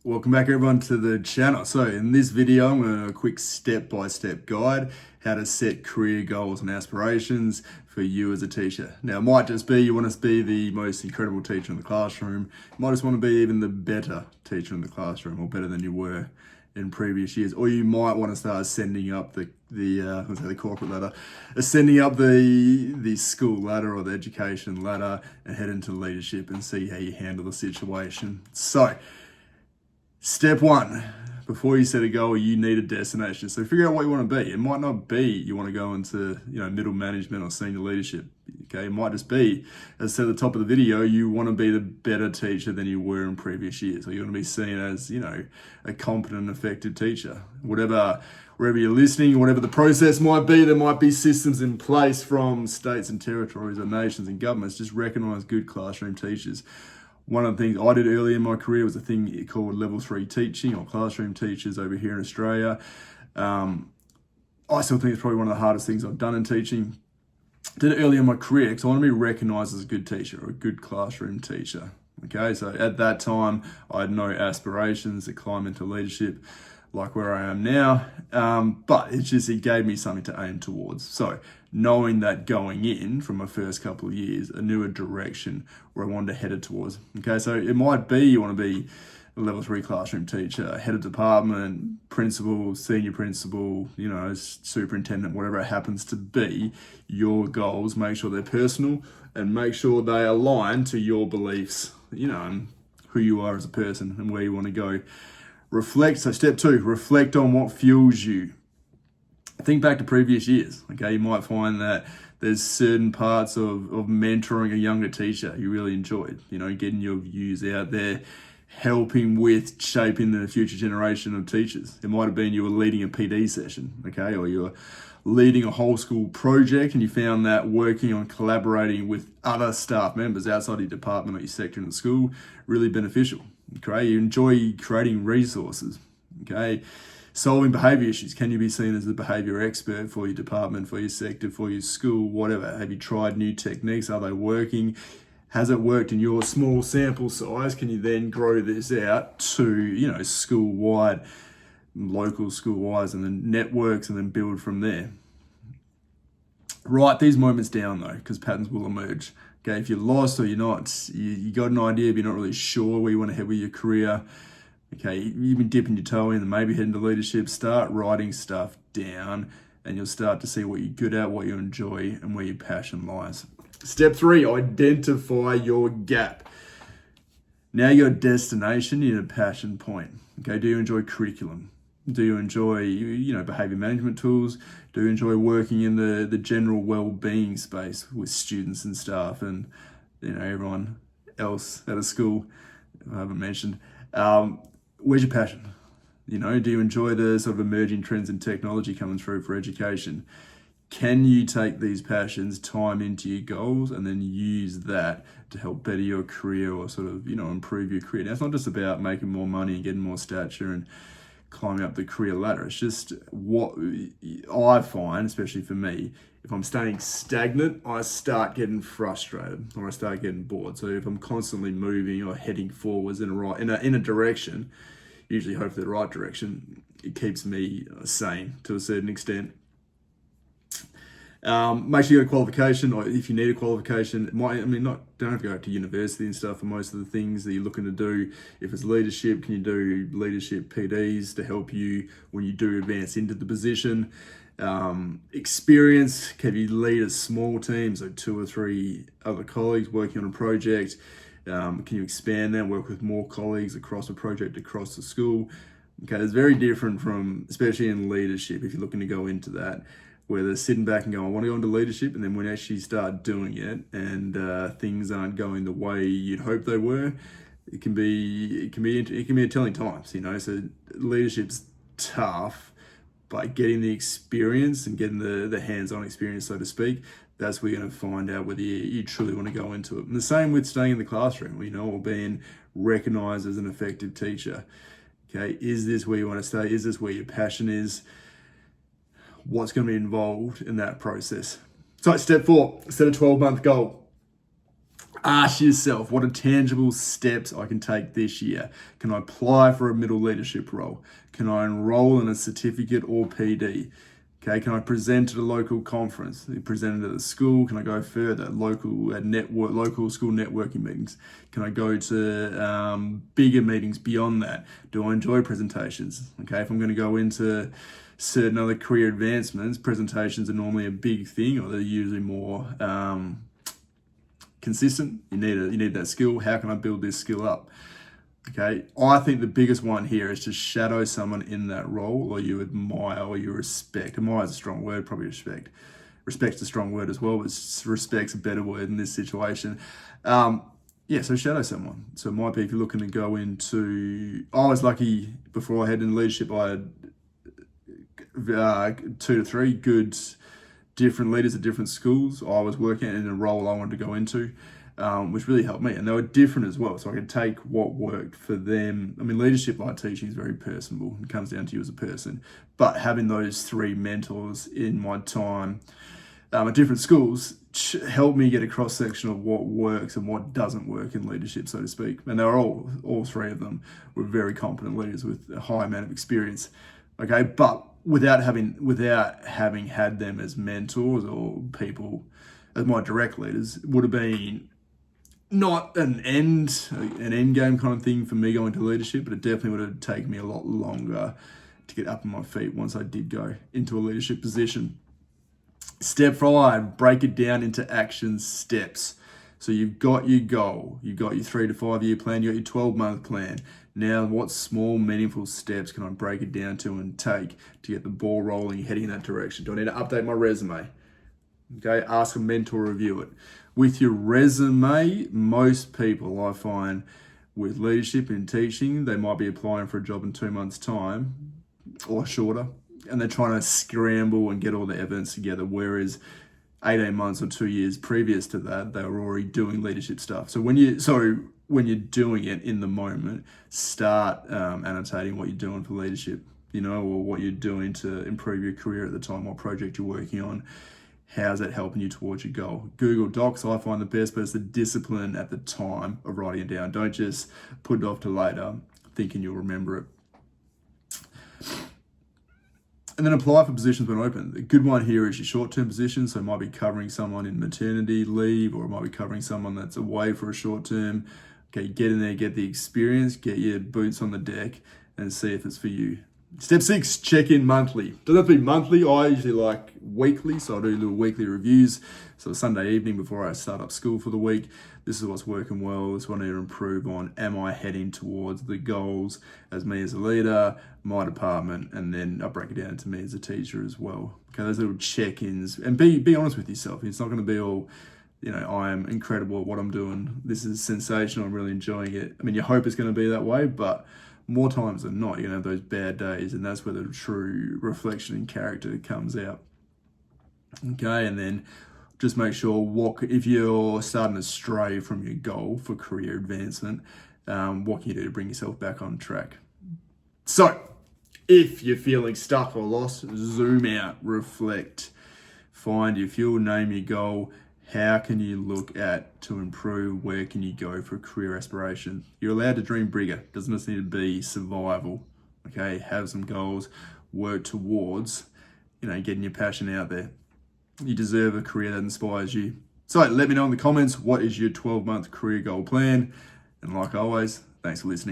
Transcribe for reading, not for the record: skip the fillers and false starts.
Welcome back everyone to the channel. So in this video, I'm going to do a quick step-by-step guide how to set career goals and aspirations for you as a teacher. Now it might just be you want to be the most incredible teacher in the classroom. You might just want to be even the better teacher in the classroom, or better than you were in previous years. Or you might want to start sending up the corporate ladder, ascending up the school ladder or the education ladder and head into leadership and see how you handle the situation. So step one, before you set a goal, you need a destination. So figure out what you want to be. It might not be you want to go into middle management or senior leadership. Okay, it might just be, as I said at the top of the video, you want to be the better teacher than you were in previous years, or you want to be seen as a competent, effective teacher. Wherever you're listening, whatever the process might be, there might be systems in place from states and territories or nations and governments. Just recognise good classroom teachers. One of the things I did early in my career was a thing called level 3 teaching, or classroom teachers over here in Australia. I still think it's probably one of the hardest things I've done in teaching. Did it early in my career because I want to be recognised as a good teacher or a good classroom teacher. Okay, so at that time, I had no aspirations to climb into leadership like where I am now, but it gave me something to aim towards. So knowing that going in from my first couple of years, I knew a direction where I wanted to head it towards. Okay, so it might be you want to be a level 3 classroom teacher, head of department, principal, senior principal, superintendent, whatever it happens to be. Your goals, make sure they're personal and make sure they align to your beliefs, and who you are as a person and where you want to go. Reflect. So step 2, reflect on what fuels you. Think back to previous years. Okay, you might find that there's certain parts of mentoring a younger teacher you really enjoyed. Getting your views out there, helping with shaping the future generation of teachers. It might have been you were leading a PD session, okay, or you were leading a whole school project and you found that working on collaborating with other staff members outside your department or your sector in the school really beneficial. Okay, you enjoy creating resources. Okay, solving behaviour issues. Can you be seen as the behaviour expert for your department, for your sector, for your school, whatever? Have you tried new techniques? Are they working? Has it worked in your small sample size? Can you then grow this out to, school-wide, local school-wise, and then networks, and then build from there? Write these moments down though, because patterns will emerge. Okay, if you're lost or you're not, you got an idea, but you're not really sure where you want to head with your career. Okay, you've been dipping your toe in and maybe heading to leadership. Start writing stuff down and you'll start to see what you're good at, what you enjoy, and where your passion lies. Step 3, identify your gap. Now you got a destination, you need a passion point. Okay, do you enjoy curriculum? Do you enjoy, behavior management tools? Do you enjoy working in the general well-being space with students and staff and, everyone else at a school I haven't mentioned? Where's your passion? Do you enjoy the sort of emerging trends in technology coming through for education? Can you take these passions, time into your goals, and then use that to help better your career or sort of, improve your career? Now, it's not just about making more money and getting more stature and climbing up the career ladder. It's just what I find, especially for me, if I'm staying stagnant, I start getting frustrated or I start getting bored. So if I'm constantly moving or heading forwards in a direction, usually hopefully the right direction, it keeps me sane to a certain extent. Make sure you got a qualification, or if you need a qualification, don't have to go to university and stuff for most of the things that you're looking to do. If it's leadership, can you do leadership PDs to help you when you do advance into the position? Experience, can you lead a small team, so 2 or 3 other colleagues working on a project? Can you expand that, work with more colleagues across a project, across the school? Okay, it's very different from, especially in leadership, if you're looking to go into that, where they're sitting back and going, I want to go into leadership, and then when you actually start doing it and things aren't going the way you'd hope they were, it can be a telling times, So leadership's tough, but getting the experience and getting the hands-on experience, so to speak, that's where you're going to find out whether you truly want to go into it. And the same with staying in the classroom, or being recognised as an effective teacher. Okay, is this where you want to stay? Is this where your passion is? What's going to be involved in that process? So step 4, set a 12-month goal. Ask yourself, what are tangible steps I can take this year? Can I apply for a middle leadership role? Can I enroll in a certificate or PD? Okay, can I present at a local conference? Present at a school? Can I go further? Local school networking meetings? Can I go to bigger meetings beyond that? Do I enjoy presentations? Okay, if I'm going to go into certain other career advancements, presentations are normally a big thing, or they're usually more consistent. You need that skill. How can I build this skill up? Okay, I think the biggest one here is to shadow someone in that role, or you admire or you respect. Admire is a strong word, probably respect. Respect's a strong word as well, but respect's a better word in this situation. So shadow someone. So it might be if you're looking to go into, I was lucky before I headed into leadership, I had 2 to 3 good different leaders at different schools I was working in a role I wanted to go into, which really helped me. And they were different as well, so I could take what worked for them. I mean, leadership like teaching is very personable. It comes down to you as a person. But having those 3 mentors in my time at different schools helped me get a cross-section of what works and what doesn't work in leadership, so to speak. And they were all 3 of them were very competent leaders with a high amount of experience. Okay, but without having had them as mentors or people as my direct leaders, would have been not an end game kind of thing for me going to leadership, but it definitely would have taken me a lot longer to get up on my feet once I did go into a leadership position. Step 5, break it down into action steps. So you've got your goal, you've got your 3 to 5 year plan, you've got your 12-month plan. Now, what small, meaningful steps can I break it down to and take to get the ball rolling, heading in that direction? Do I need to update my resume? Okay, ask a mentor to review it. With your resume, most people I find with leadership and teaching, they might be applying for a job in 2 months' time or shorter, and they're trying to scramble and get all the evidence together, whereas 18 months or 2 years previous to that, they were already doing leadership stuff. So when you're doing it in the moment, start annotating what you're doing for leadership, or what you're doing to improve your career at the time, what project you're working on. How's that helping you towards your goal? Google Docs, I find the best, but it's the discipline at the time of writing it down. Don't just put it off to later thinking you'll remember it. And then apply for positions when open. The good one here is your short-term position. So it might be covering someone in maternity leave, or it might be covering someone that's away for a short term. Okay, get in there, get the experience, get your boots on the deck, and see if it's for you. Step 6, check in monthly. Doesn't have to be monthly. I usually like weekly, so I do little weekly reviews. So Sunday evening before I start up school for the week, this is what's working well. This is what I need to improve on. Am I heading towards the goals as me as a leader, my department, and then I break it down to me as a teacher as well. Okay, those little check-ins, and be honest with yourself. It's not going to be all, I am incredible at what I'm doing. This is sensational. I'm really enjoying it. I mean, you hope it's going to be that way, but more times than not, you're going to have those bad days, and that's where the true reflection and character comes out. Okay, and then just make sure if you're starting to stray from your goal for career advancement, what can you do to bring yourself back on track? So, if you're feeling stuck or lost, zoom out, reflect, find your fuel, name your goal. How can you look at to improve? Where can you go for career aspiration? You're allowed to dream bigger. Doesn't just need to be survival. Okay, have some goals, work towards, getting your passion out there. You deserve a career that inspires you. So let me know in the comments, what is your 12-month career goal plan? And like always, thanks for listening.